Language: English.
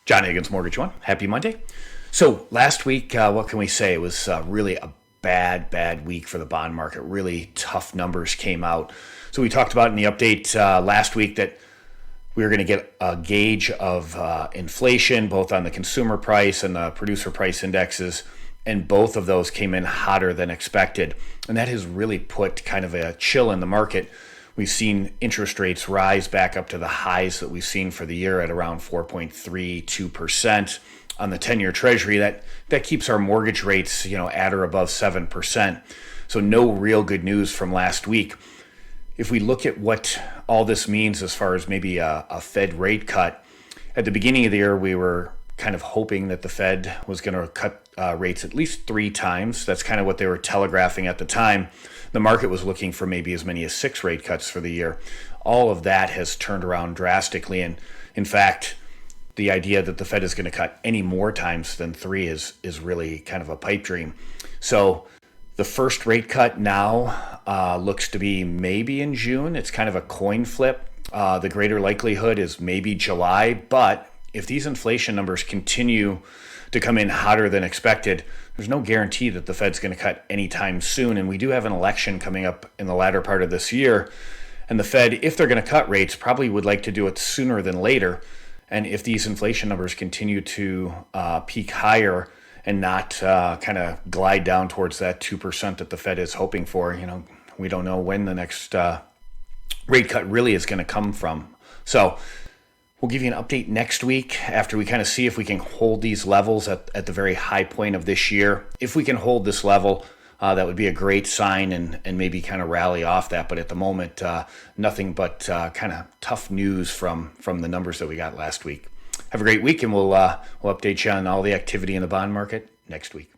John Higgins, Mortgage One. Happy Monday. So last week, what can we say? It was really a bad week for the bond market. Really tough numbers came out. So we talked about in the update last week that we were going to get a gauge of inflation, both on the consumer price and the producer price indexes, and both of those came in hotter than expected. And that has really put kind of a chill in the market. We've seen interest rates rise back up to the highs that we've seen for the year at around 4.32% on the 10-year Treasury. That keeps our mortgage rates, at or above 7%. So no real good news from last week. If we look at what all this means as far as maybe a Fed rate cut, at the beginning of the year, we were kind of hoping that the Fed was going to cut rates at least 3 times. That's kind of what they were telegraphing at the time. The market was looking for maybe as many as 6 rate cuts for the year. All of that has turned around drastically. And in fact, the idea that the Fed is going to cut any more times than 3 is really kind of a pipe dream. So the first rate cut now looks to be maybe in June. It's kind of a coin flip. The greater likelihood is maybe July. But if these inflation numbers continue to come in hotter than expected, there's no guarantee that the Fed's going to cut anytime soon. And we do have an election coming up in the latter part of this year. And the Fed, if they're going to cut rates, probably would like to do it sooner than later. And if these inflation numbers continue to peak higher and not kind of glide down towards that 2% that the Fed is hoping for, we don't know when the next rate cut really is going to come from. So we'll give you an update next week after we kind of see if we can hold these levels at the very high point of this year. If we can hold this level, that would be a great sign and maybe kind of rally off that. But at the moment, nothing but kind of tough news from the numbers that we got last week. Have a great week, and we'll update you on all the activity in the bond market next week.